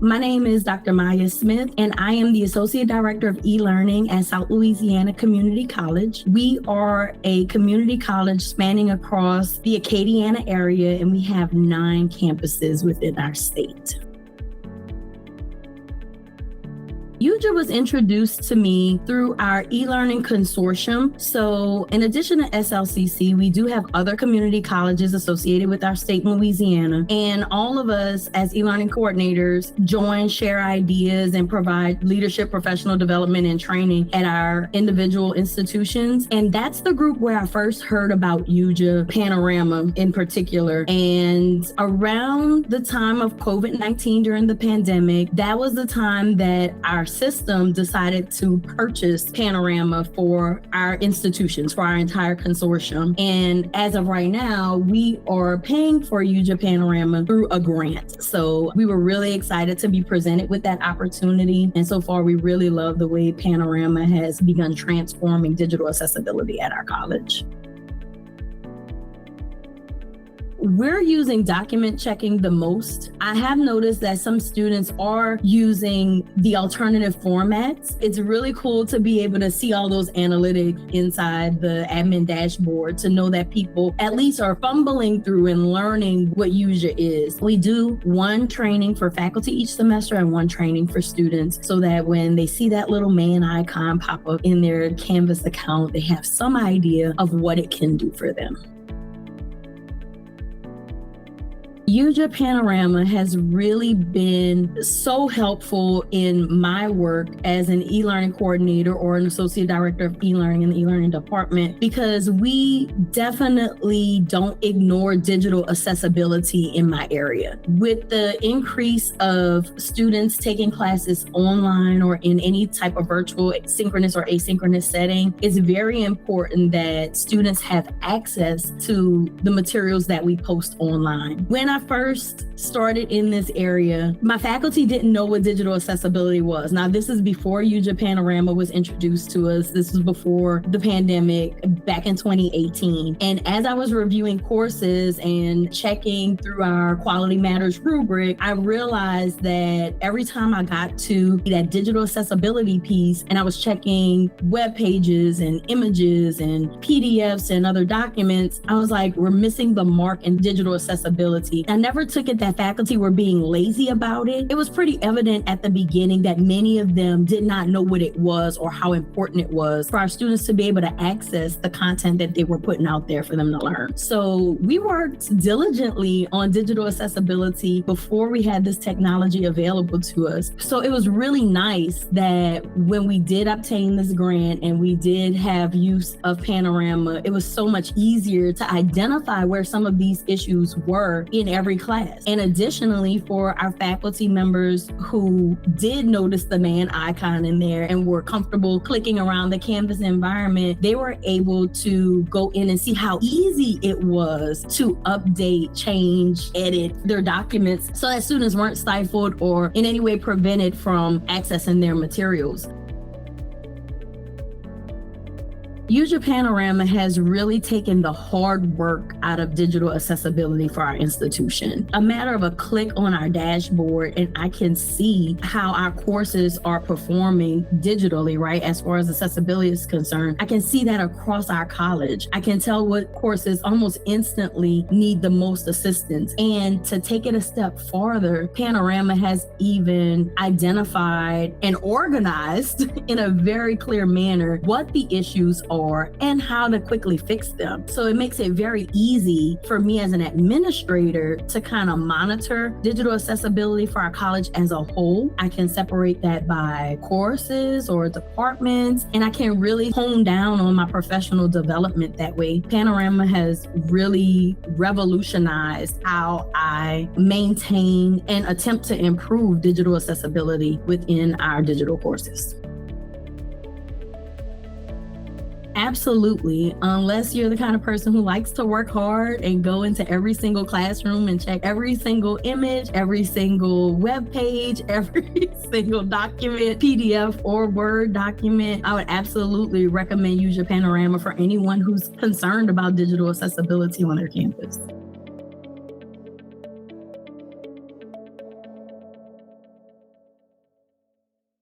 My name is Dr. Maia Smith, and I am the Associate Director of E-Learning at South Louisiana Community College. We are a community college spanning across the Acadiana area, and we have 9 campuses within our state. YuJa was introduced to me through our e-learning consortium. So in addition to SLCC, we do have other community colleges associated with our state in Louisiana. And all of us as e-learning coordinators join, share ideas, and provide leadership, professional development, and training at our individual institutions. And that's the group where I first heard about YuJa Panorama in particular. And around the time of COVID-19 during the pandemic, that was the time that our system decided to purchase Panorama for our institutions, for our entire consortium. And as of right now, we are paying for YuJa Panorama through a grant. So we were really excited to be presented with that opportunity. And so far, we really love the way Panorama has begun transforming digital accessibility at our college. We're using document checking the most. I have noticed that some students are using the alternative formats. It's really cool to be able to see all those analytics inside the admin dashboard to know that people at least are fumbling through and learning what YuJa is. We do one training for faculty each semester and one training for students so that when they see that little man icon pop up in their Canvas account, they have some idea of what it can do for them. YuJa Panorama has really been so helpful in my work as an e-learning coordinator or an associate director of e-learning in the e-learning department, because we definitely don't ignore digital accessibility in my area. With the increase of students taking classes online or in any type of virtual synchronous or asynchronous setting, it's very important that students have access to the materials that we post online. When I first started in this area, my faculty didn't know what digital accessibility was. Now, this is before YuJa Panorama was introduced to us. This was before the pandemic back in 2018. And as I was reviewing courses and checking through our Quality Matters rubric, I realized that every time I got to that digital accessibility piece and I was checking web pages and images and PDFs and other documents, I was like, we're missing the mark in digital accessibility. I never took it that faculty were being lazy about it. It was pretty evident at the beginning that many of them did not know what it was or how important it was for our students to be able to access the content that they were putting out there for them to learn. So we worked diligently on digital accessibility before we had this technology available to us. So it was really nice that when we did obtain this grant and we did have use of Panorama, it was so much easier to identify where some of these issues were in every class. And additionally, for our faculty members who did notice the man icon in there and were comfortable clicking around the Canvas environment, they were able to go in and see how easy it was to update, change, edit their documents so that students weren't stifled or in any way prevented from accessing their materials. YuJa Panorama has really taken the hard work out of digital accessibility for our institution. A matter of a click on our dashboard and I can see how our courses are performing digitally, right? As far as accessibility is concerned, I can see that across our college. I can tell what courses almost instantly need the most assistance. And to take it a step farther, Panorama has even identified and organized in a very clear manner what the issues are and how to quickly fix them. So it makes it very easy for me as an administrator to kind of monitor digital accessibility for our college as a whole. I can separate that by courses or departments, and I can really hone down on my professional development that way. Panorama has really revolutionized how I maintain and attempt to improve digital accessibility within our digital courses. Absolutely. Unless you're the kind of person who likes to work hard and go into every single classroom and check every single image, every single web page, every single document, PDF or Word document, I would absolutely recommend YuJa Panorama for anyone who's concerned about digital accessibility on their campus.